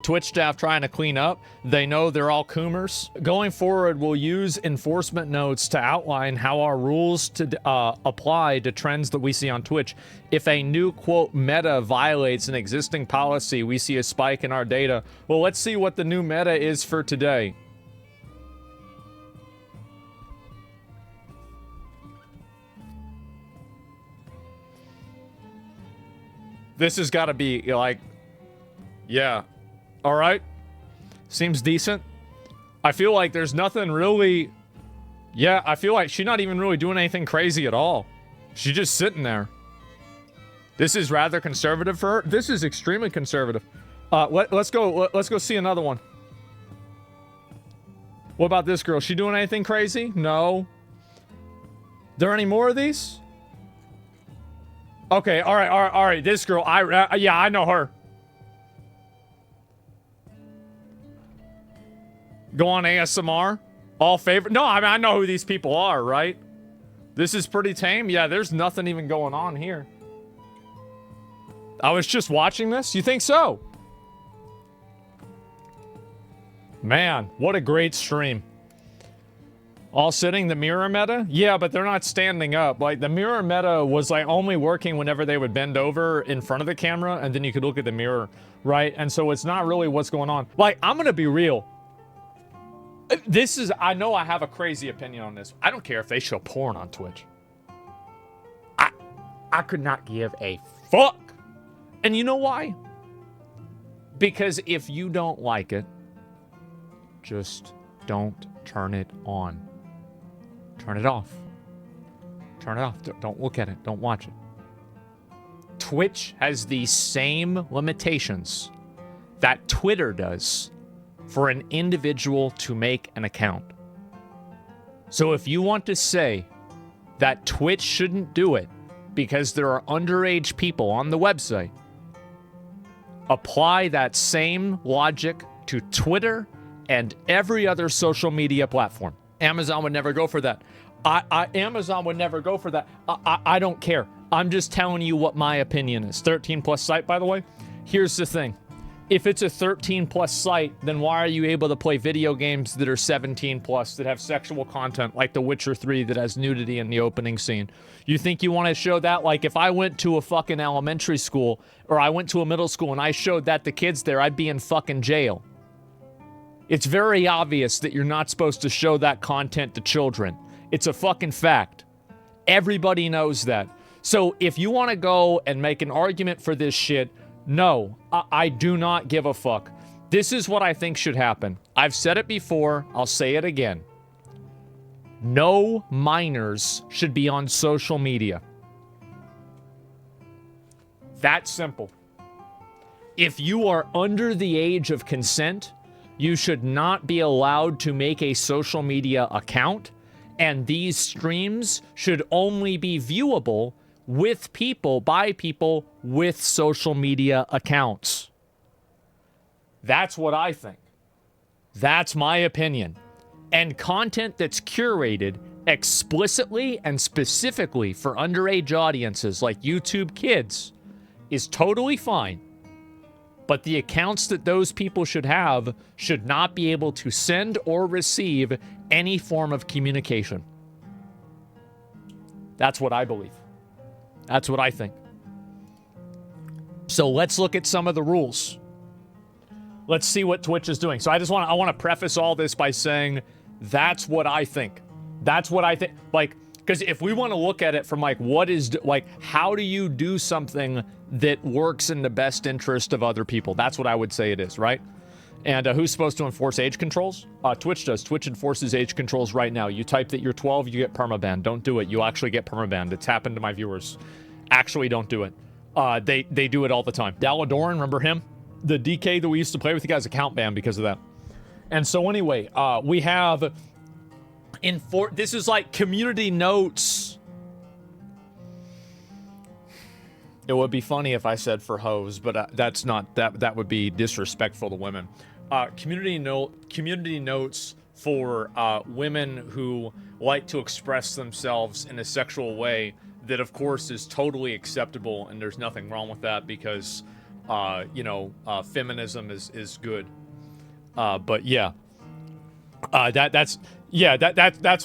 Twitch staff trying to clean up. They know they're all coomers. Going forward, we'll use enforcement notes to outline how our rules to apply to trends that we see on Twitch. If a new, quote, meta violates an existing policy, we see a spike in our data. Well, let's see what the new meta is for today. This has got to be, like, yeah. All right. Seems decent. I feel like there's nothing really... Yeah, I feel like she's not even really doing anything crazy at all. She's just sitting there. This is rather conservative for her. This is extremely conservative. Let's go see another one. What about this girl? She doing anything crazy? No. There any more of these? Okay, all right. This girl, yeah, I know her. Go on ASMR. All favorite. No, I mean, I know who these people are, right? This is pretty tame. Yeah, there's nothing even going on here. I was just watching this. You think so? Man, what a great stream. All sitting, the mirror meta? Yeah, but they're not standing up. Like, the mirror meta was, like, only working whenever they would bend over in front of the camera, and then you could look at the mirror, right? And so it's not really what's going on. Like, I'm gonna be real. This is, I know I have a crazy opinion on this. I don't care if they show porn on Twitch. I could not give a fuck. And you know why? Because if you don't like it, just don't turn it on. Turn it off. Turn it off. Don't look at it. Don't watch it. Twitch has the same limitations that Twitter does for an individual to make an account. So if you want to say that Twitch shouldn't do it because there are underage people on the website, apply that same logic to Twitter and every other social media platform. Amazon would never go for that. Amazon would never go for that. I don't care. I'm just telling you what my opinion is. 13 plus site, by the way. Here's the thing. If it's a 13 plus site, then why are you able to play video games that are 17 plus, that have sexual content, like The Witcher 3 that has nudity in the opening scene? You think you want to show that? Like, if I went to a fucking elementary school, or I went to a middle school and I showed that to kids there, I'd be in fucking jail. It's very obvious that you're not supposed to show that content to children. It's a fucking fact. Everybody knows that. So if you want to go and make an argument for this shit, no, I do not give a fuck. This is what I think should happen. I've said it before. I'll say it again. No minors should be on social media. That simple. If you are under the age of consent, you should not be allowed to make a social media account, and these streams should only be viewable with people, by people with social media accounts. That's what I think. That's my opinion. And content that's curated explicitly and specifically for underage audiences like YouTube Kids is totally fine. But the accounts that those people should have should not be able to send or receive any form of communication. That's what I believe. That's what I think. So let's look at some of the rules. Let's see what Twitch is doing. So I want to preface all this by saying that's what I think. That's what I think. Like, because if we want to look at it from like how do you do something that works in the best interest of other people? That's what I would say it is, right? And who's supposed to enforce age controls? Twitch does. Twitch enforces age controls right now. You type that you're 12, you get permabanned. Don't do it. You actually get permabanned. It's happened to my viewers. Actually, don't do it. They do it all the time. Daladoran, remember him? The DK that we used to play with, he got his account banned because of that. And so anyway, we have... this is like community notes. It would be funny if I said for hoes, but that's not... That would be disrespectful to women. Community notes for women who like to express themselves in a sexual way that, of course, is totally acceptable, and there's nothing wrong with that because feminism is good. But yeah, that's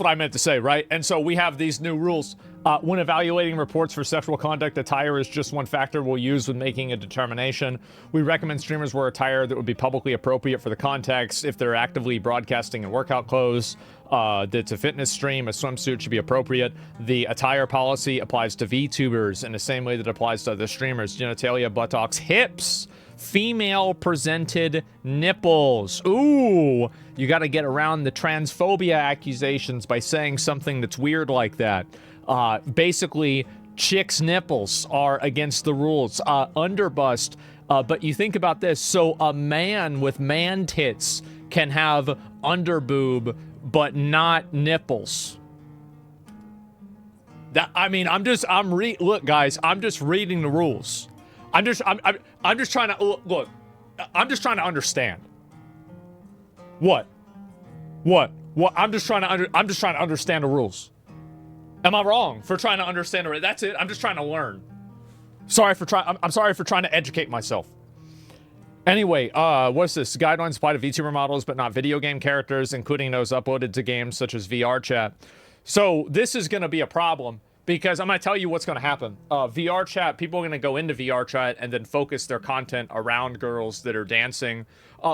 what I meant to say, right? And so we have these new rules. When evaluating reports for sexual conduct, attire is just one factor we'll use when making a determination. We recommend streamers wear attire that would be publicly appropriate for the context. If they're actively broadcasting in workout clothes, that's a fitness stream, a swimsuit should be appropriate. The attire policy applies to VTubers in the same way that it applies to other streamers. Genitalia, buttocks, hips, female presented nipples. Ooh, you got to get around the transphobia accusations by saying something that's weird like that. Basically, chicks' nipples are against the rules. Underbust. But you think about this. So a man with man tits can have underboob, but not nipples. Look, guys, I'm just reading the rules. I'm just trying to look. I'm just trying to understand. What? I'm just trying to understand the rules. Am I wrong for trying to understand it? That's it. I'm just trying to learn. I'm sorry for trying to educate myself. Anyway, what's this? Guidelines apply to VTuber models, but not video game characters, including those uploaded to games such as VR chat. So this is going to be a problem because I'm going to tell you what's going to happen. VR chat, people are going to go into VR chat and then focus their content around girls that are dancing.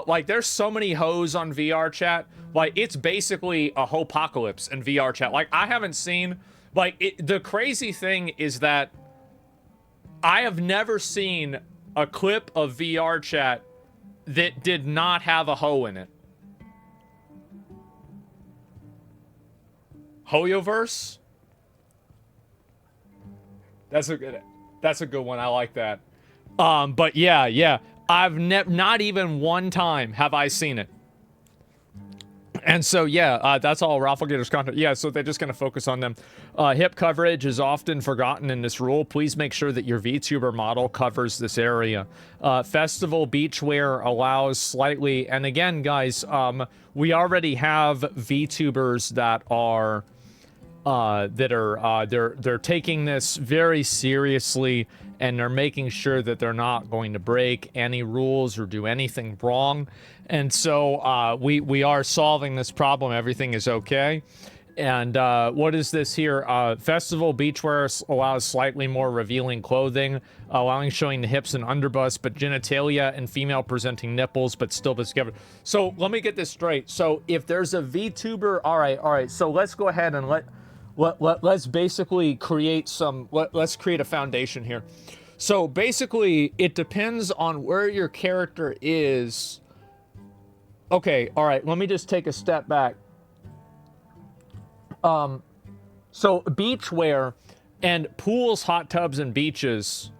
Like, there's so many hoes on VR chat. Like, it's basically a hopocalypse in VR chat. Like, I haven't seen... the crazy thing is that I have never seen a clip of VR chat that did not have a hoe in it. Hoyoverse? That's a good one. I like that. But yeah. I've not even one time have I seen it. And so, that's all Rafflegators content. Yeah, so they're just going to focus on them. Hip coverage is often forgotten in this rule. Please make sure that your VTuber model covers this area. Festival beachwear allows slightly... And again, guys, we already have VTubers that are... they're taking this very seriously, and they're making sure that they're not going to break any rules or do anything wrong. And so we are solving this problem. Everything is okay. And what is this here? Festival beachwear allows slightly more revealing clothing, allowing showing the hips and underbust, but genitalia and female presenting nipples, but still discovered. So let me get this straight. So if there's a VTuber, all right. So let's go ahead and let's basically create let's create a foundation here. So basically, it depends on where your character is. Okay, all right, let me just take a step back. So beachwear and pools, hot tubs, and beaches,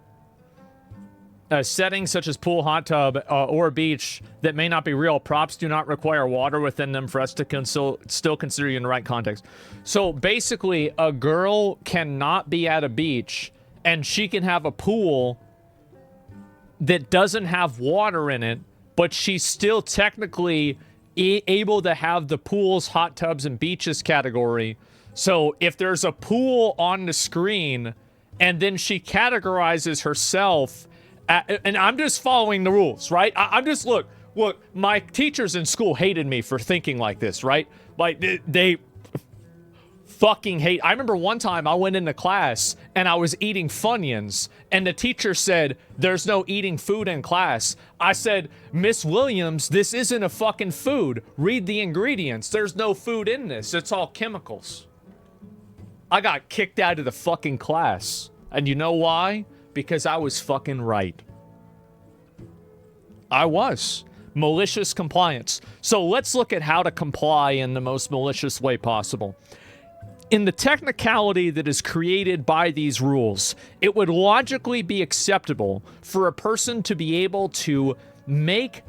settings such as pool, hot tub, or beach that may not be real, props do not require water within them for us to still consider you in the right context. So basically, a girl cannot be at a beach and she can have a pool that doesn't have water in it, but she's still technically able to have the pools, hot tubs, and beaches category. So if there's a pool on the screen and then she categorizes herself, and I'm just following the rules, right? I'm just, look, my teachers in school hated me for thinking like this, right? Like, they fucking hate. I remember one time I went into class and I was eating Funyuns, and the teacher said, "There's no eating food in class." I said, "Miss Williams, this isn't a fucking food. Read the ingredients. There's no food in this. It's all chemicals." I got kicked out of the fucking class. And you know why? Because I was fucking right. I was. Malicious compliance. So let's look at how to comply in the most malicious way possible. In the technicality that is created by these rules, it would logically be acceptable for a person to be able to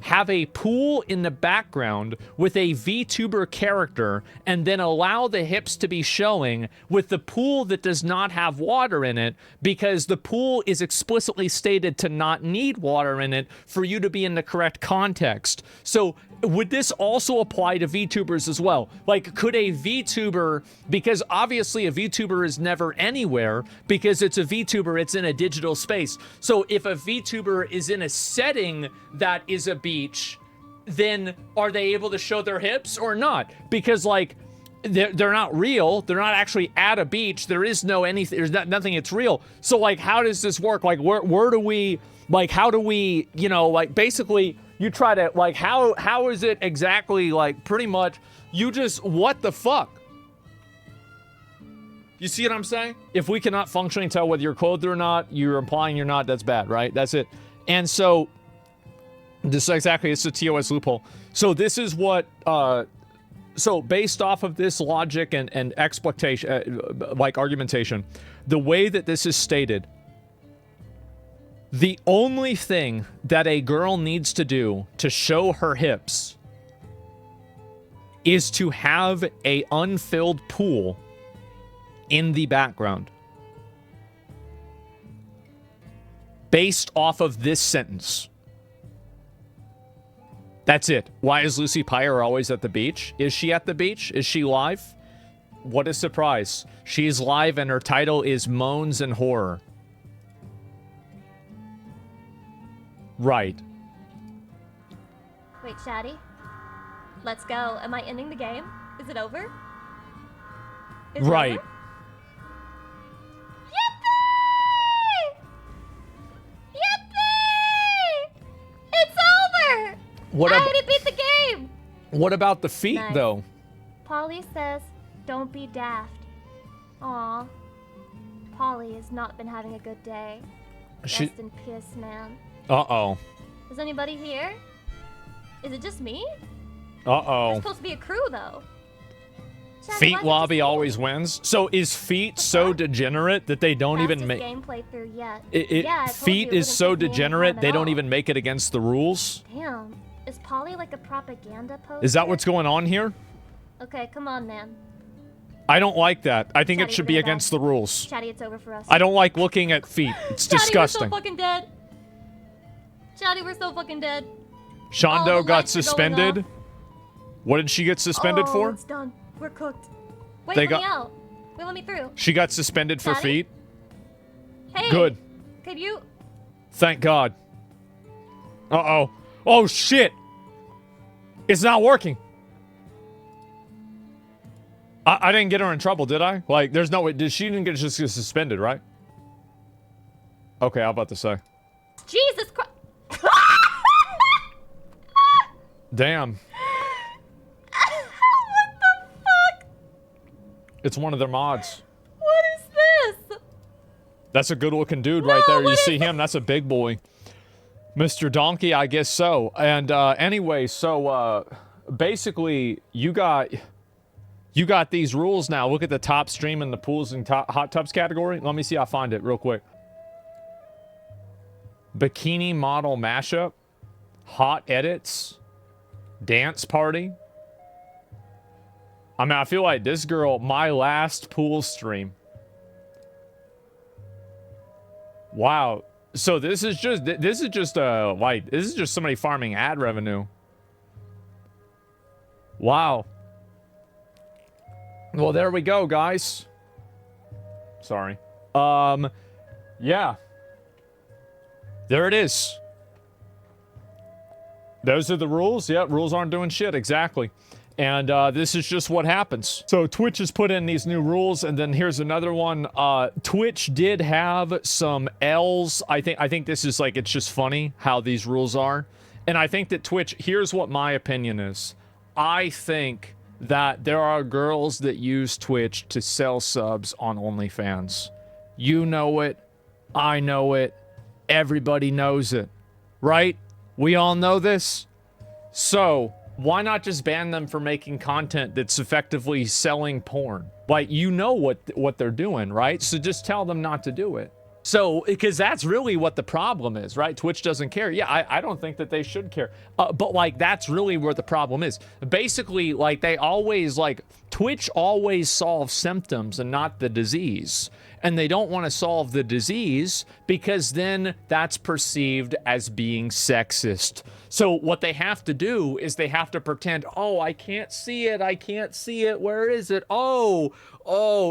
have a pool in the background with a VTuber character and then allow the hips to be showing with the pool that does not have water in it, because the pool is explicitly stated to not need water in it for you to be in the correct context. So would this also apply to VTubers as well? Like, could a VTuber, because obviously a VTuber is never anywhere because it's a VTuber, it's in a digital space. So if a VTuber is in a setting that is a beach, then are they able to show their hips or not? Because like, they're not real. They're not actually at a beach. There is no anything. There's nothing. It's real. So like, how does this work? Like, where do we, like, how do we, you know, like, basically you try to, like, how is it exactly, like, pretty much you just, what the fuck? You see what I'm saying? If we cannot functionally tell whether you're clothed or not, you're implying you're not, that's bad, right? That's it. And so this is exactly, it's a TOS loophole. So this is what, so based off of this logic and exploitation, like argumentation, the way that this is stated, the only thing that a girl needs to do to show her hips is to have a unfilled pool in the background. Based off of this sentence. That's it. Why is Lucy Pyre always at the beach? Is she at the beach? Is she live? What a surprise. She's live and her title is Moans and Horror. Right. Wait, Shaddy. Let's go. Am I ending the game? Is it over? Is it right. over? Yippee! Yippee! It's over! What I already beat the game! What about the feet, Nice. though? Polly says, don't be daft. Aw. Polly has not been having a good day. She- Rest in peace, man. Uh-oh. Is anybody here? Is it just me? Uh-oh. There's supposed to be a crew, though. Shaddy, why Feet is it lobby just me? always wins. So is feet so degenerate that they don't even Fastest make game playthrough yet. it? Yeah, I told Feet you it is wouldn't so take me any degenerate time at they don't all. even make it against the rules. Damn. Is Polly like a propaganda poster? Is that what's going on here? Okay, come on, man. I don't like that. I think it Chatty, should we're be gonna die. against the rules. Chatty, it's over for us. I don't like looking at feet. It's Chatty, disgusting. we're so fucking dead. Chatty, we're so fucking dead. Shondo All the got lights are going suspended. off. What did she get suspended Oh, for? it's done. We're cooked. Wait, They let got- me out. Wait, let me through. She got suspended for Daddy? feet. Hey. Good. Can you... Thank God. Uh-oh. Oh, shit. It's not working. I didn't get her in trouble, did I? Like, there's no way. She didn't get just get suspended, right? Okay, I'm about to say. Jesus Christ. Damn. What the fuck? It's one of their mods. What is this? That's a good-looking dude right there. You what see him? That's a big boy. Mr. Donkey, I guess so. And anyway, so basically, you got these rules now. Look at the top stream in the pools and hot tubs category. Let me see. I'll find it real quick. Bikini model mashup, hot edits, dance party. I mean, I feel like this girl, my last pool stream. Wow. So this is just somebody farming ad revenue. Wow. Well, there we go, guys. Sorry. Yeah. There it is. Those are the rules. Yep, rules aren't doing shit. Exactly. And this is just what happens. So Twitch has put in these new rules, and then here's another one. Twitch did have some L's. I think this is like, it's just funny how these rules are. And I think that Twitch, here's what my opinion is. I think that there are girls that use Twitch to sell subs on OnlyFans. You know it. I know it. Everybody knows it. Right? We all know this. So, why not just ban them for making content that's effectively selling porn? Like, you know what they're doing, right? So just tell them not to do it. So, because that's really what the problem is, right? Twitch doesn't care. Yeah, I don't think that they should care. But, like, that's really where the problem is. Basically, like, they always, like, Twitch always solves symptoms and not the disease. And they don't want to solve the disease because then that's perceived as being sexist. So what they have to do is they have to pretend, oh, I can't see it. I can't see it. Where is it? Oh,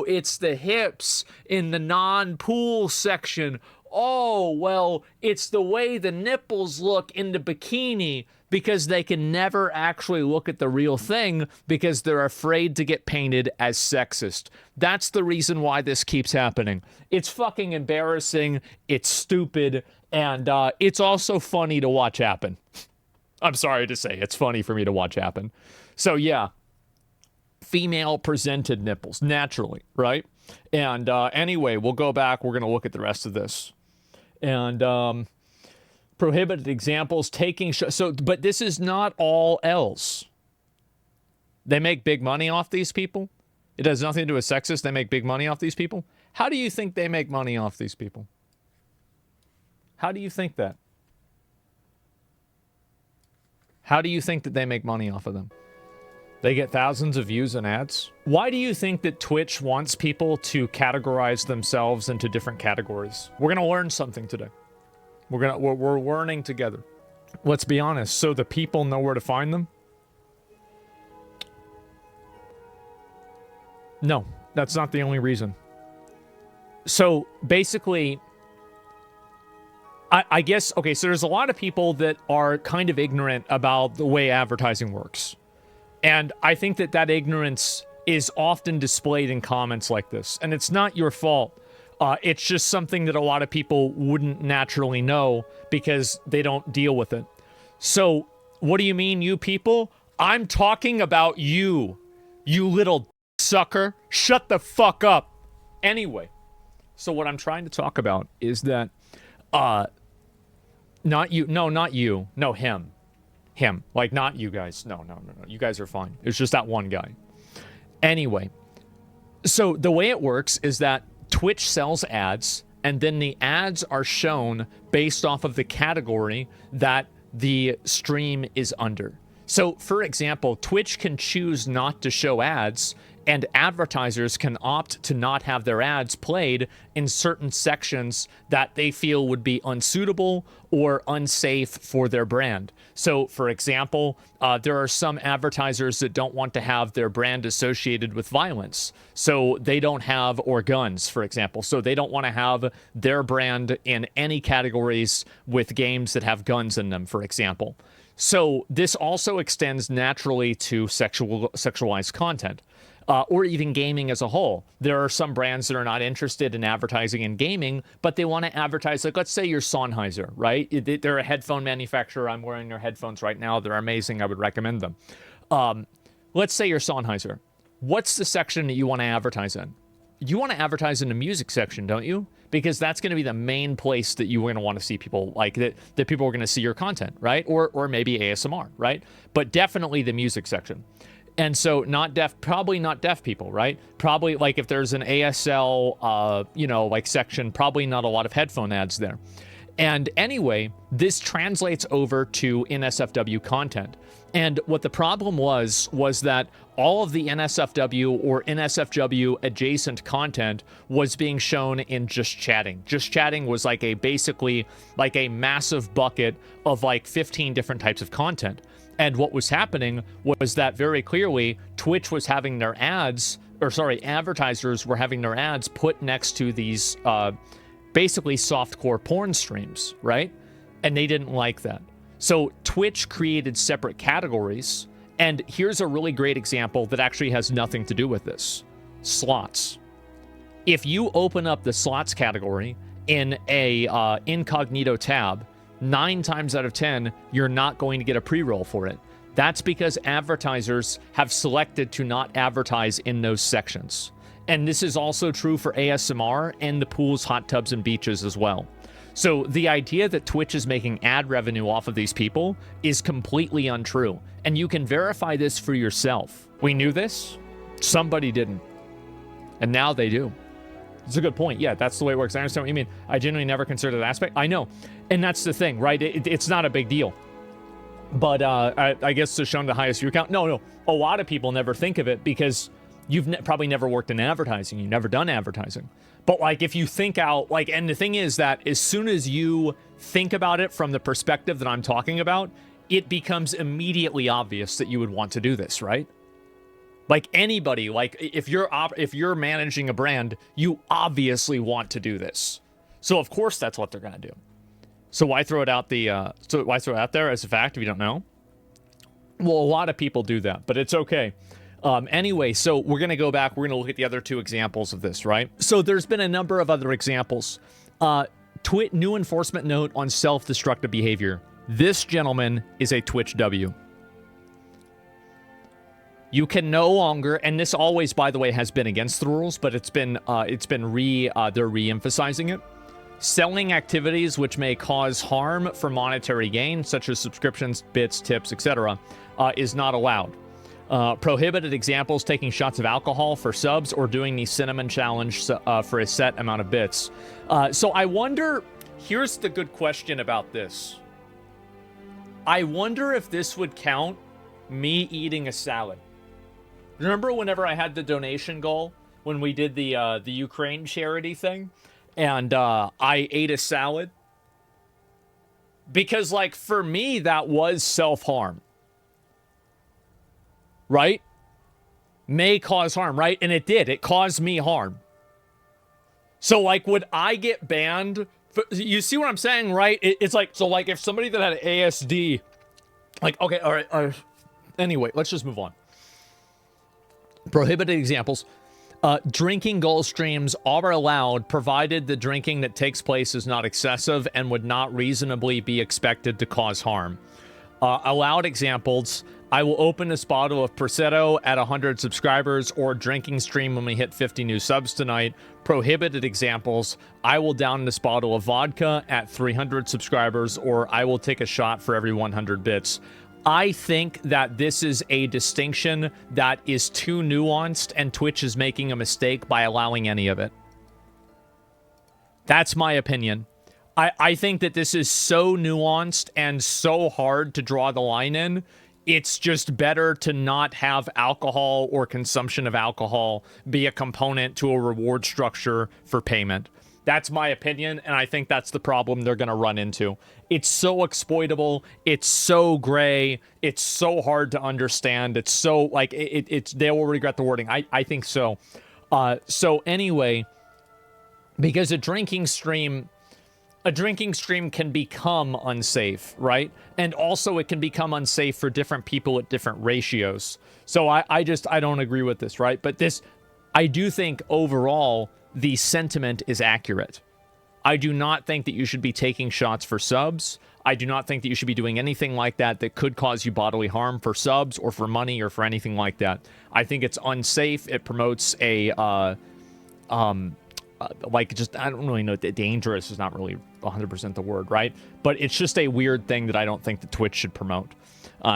it's the hips in the non-pool section. Oh, well, it's the way the nipples look in the bikini, because they can never actually look at the real thing because they're afraid to get painted as sexist. That's the reason why this keeps happening. It's fucking embarrassing. It's stupid. And it's also funny to watch happen. I'm sorry to say, it's funny for me to watch happen. So yeah, female presented nipples, naturally, right? And anyway, we'll go back. We're going to look at the rest of this. And prohibited examples, taking... but this is not all else. They make big money off these people. It has nothing to do with sexist. They make big money off these people. How do you think they make money off these people? How do you think that? How do you think that they make money off of them? They get thousands of views and ads. Why do you think that Twitch wants people to categorize themselves into different categories? We're going to learn something today. We're learning together. Let's be honest. So the people know where to find them? No, that's not the only reason. So basically, I guess, okay, so there's a lot of people that are kind of ignorant about the way advertising works. And I think that that ignorance is often displayed in comments like this. And it's not your fault. It's just something that a lot of people wouldn't naturally know because they don't deal with it. So, what do you mean, you people? I'm talking about you, you little sucker. Shut the fuck up. Anyway, so what I'm trying to talk about is that, not you, no, not you, no, him. Like, not you guys. No. You guys are fine. It's just that one guy. Anyway, so the way it works is that Twitch sells ads, and then the ads are shown based off of the category that the stream is under. So, for example, Twitch can choose not to show ads, and advertisers can opt to not have their ads played in certain sections that they feel would be unsuitable or unsafe for their brand. So, for example, there are some advertisers that don't want to have their brand associated with violence. So they don't have, or guns, for example. So they don't want to have their brand in any categories with games that have guns in them, for example. So this also extends naturally to sexualized content. Or even gaming as a whole. There are some brands that are not interested in advertising in gaming, but they want to advertise, like, let's say you're Sennheiser, right? They're a headphone manufacturer. I'm wearing their headphones right now. They're amazing. I would recommend them. Let's say you're Sennheiser. What's the section that you want to advertise in? You want to advertise in the music section, don't you? Because that's going to be the main place that you're going to want to see people, like, that people are going to see your content, right? Or maybe ASMR, right? But definitely the music section. And so probably not deaf people, right? Probably, like, if there's an ASL, like, section, probably not a lot of headphone ads there. And anyway, this translates over to NSFW content. And what the problem was that all of the NSFW or NSFW adjacent content was being shown in Just Chatting. Just Chatting was basically a massive bucket of 15 different types of content. And what was happening was that very clearly Twitch was having their advertisers were having their ads put next to these basically softcore porn streams, right? And they didn't like that. So Twitch created separate categories, and here's a really great example that actually has nothing to do with this. Slots. If you open up the slots category in a incognito tab, 9 times out of 10, you're not going to get a pre-roll for it. That's because advertisers have selected to not advertise in those sections. And this is also true for ASMR and the pools, hot tubs, and beaches as well. So the idea that Twitch is making ad revenue off of these people is completely untrue. And you can verify this for yourself. We knew this. Somebody didn't. And now they do. It's a good point. Yeah, that's the way it works. I understand what you mean. I genuinely never considered that aspect. I know. And that's the thing, right? It's not a big deal. But I guess to show the highest view count. No. A lot of people never think of it because you've probably never worked in advertising. You've never done advertising. But like if you think out, like, and the thing is that as soon as you think about it from the perspective that I'm talking about, it becomes immediately obvious that you would want to do this, right? Like anybody, like if you're managing a brand, you obviously want to do this. So of course that's what they're gonna do. So why throw it out why throw it out there as a fact if you don't know? Well, a lot of people do that, but it's okay. Anyway, so we're gonna go back. We're gonna look at the other two examples of this, right? So there's been a number of other examples. New enforcement note on self-destructive behavior. This gentleman is a Twitch W. You can no longer, and this always, by the way, has been against the rules, but they're re-emphasizing it. Selling activities which may cause harm for monetary gain, such as subscriptions, bits, tips, etc., is not allowed. Prohibited examples: taking shots of alcohol for subs or doing the cinnamon challenge for a set amount of bits. So I wonder, here's the good question about this. I wonder if this would count me eating a salad. Remember whenever I had the donation goal when we did the Ukraine charity thing, and I ate a salad? Because, like, for me, that was self-harm. Right? May cause harm, right? And it did. It caused me harm. So, like, would I get banned? You see what I'm saying, right? It's like, so, like, if somebody that had ASD, like, okay, all right. Anyway, let's just move on. Prohibited examples. Drinking goal streams are allowed provided the drinking that takes place is not excessive and would not reasonably be expected to cause harm. Allowed examples: I will open this bottle of Prosecco at 100 subscribers, or drinking stream when we hit 50 new subs tonight. Prohibited examples: I will down this bottle of vodka at 300 subscribers, or I will take a shot for every 100 bits. I think that this is a distinction that is too nuanced, and Twitch is making a mistake by allowing any of it. That's my opinion. I think that this is so nuanced and so hard to draw the line in. It's just better to not have alcohol or consumption of alcohol be a component to a reward structure for payment. That's my opinion, and I think that's the problem they're going to run into. It's so exploitable. It's so gray. It's so hard to understand. It's so, like, they will regret the wording. I think so. So anyway, because a drinking stream can become unsafe, right? And also it can become unsafe for different people at different ratios. So I don't agree with this, right? But I do think overall the sentiment is accurate. I do not think that you should be taking shots for subs. I do not think that you should be doing anything like that that could cause you bodily harm for subs or for money or for anything like that. I think it's unsafe. It promotes a, like, just, I don't really know, dangerous is not really 100% the word, right? But it's just a weird thing that I don't think that Twitch should promote.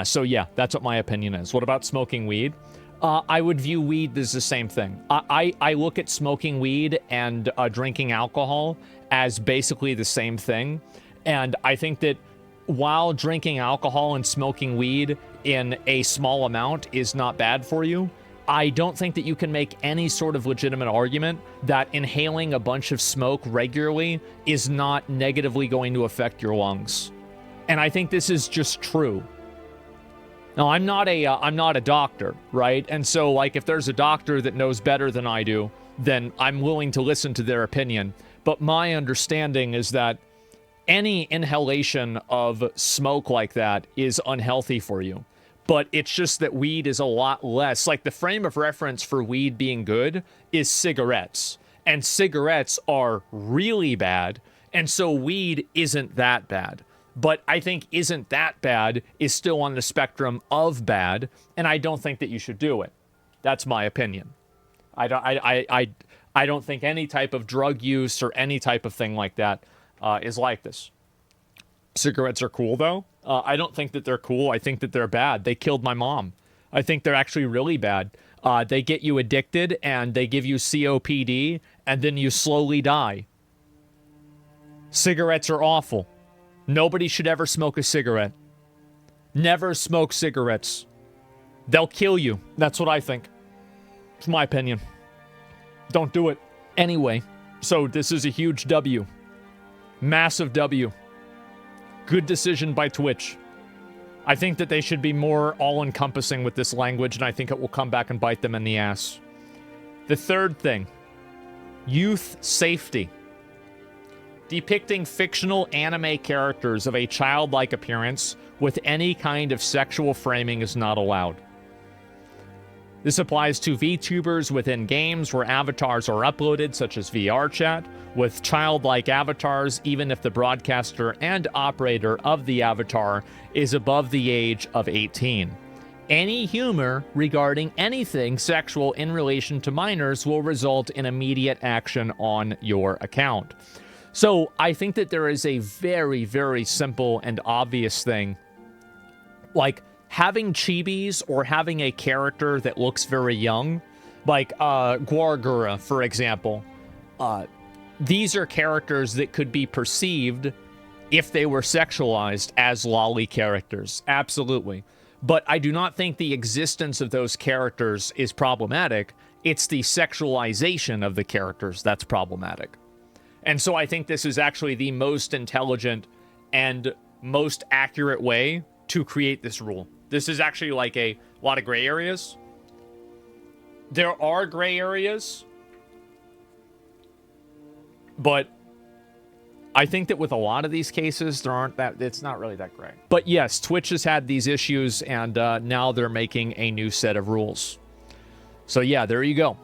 So yeah, that's what my opinion is. What about smoking weed? I would view weed as the same thing. I look at smoking weed and drinking alcohol as basically the same thing. And I think that while drinking alcohol and smoking weed in a small amount is not bad for you, I don't think that you can make any sort of legitimate argument that inhaling a bunch of smoke regularly is not negatively going to affect your lungs. And I think this is just true. Now, I'm not a doctor, right? And so, like, if there's a doctor that knows better than I do, then I'm willing to listen to their opinion. But my understanding is that any inhalation of smoke like that is unhealthy for you. But it's just that weed is a lot less. Like, the frame of reference for weed being good is cigarettes. And cigarettes are really bad. And so weed isn't that bad. But I think isn't that bad is still on the spectrum of bad, and I don't think that you should do it. That's my opinion. I don't think any type of drug use or any type of thing like that is like this. Cigarettes are cool, though. I don't think that they're cool. I think that they're bad. They killed my mom. I think they're actually really bad. They get you addicted, and they give you COPD, and then you slowly die. Cigarettes are awful. Nobody should ever smoke a cigarette. Never smoke cigarettes. They'll kill you. That's what I think. It's my opinion. Don't do it. Anyway, so this is a huge W. Massive W. Good decision by Twitch. I think that they should be more all-encompassing with this language, and I think it will come back and bite them in the ass. The third thing. Youth safety. Depicting fictional anime characters of a childlike appearance with any kind of sexual framing is not allowed. This applies to VTubers within games where avatars are uploaded, such as VR chat, with childlike avatars, even if the broadcaster and operator of the avatar is above the age of 18. Any humor regarding anything sexual in relation to minors will result in immediate action on your account. So I think that there is a very, very simple and obvious thing, like having chibis or having a character that looks very young, like Guargura, for example. These are characters that could be perceived, if they were sexualized, as lolly characters. Absolutely. But I do not think the existence of those characters is problematic. It's the sexualization of the characters that's problematic. And so I think this is actually the most intelligent and most accurate way to create this rule. This is actually like a lot of gray areas. There are gray areas, but I think that with a lot of these cases, it's not really that gray. But yes, Twitch has had these issues, and now they're making a new set of rules. So yeah, there you go.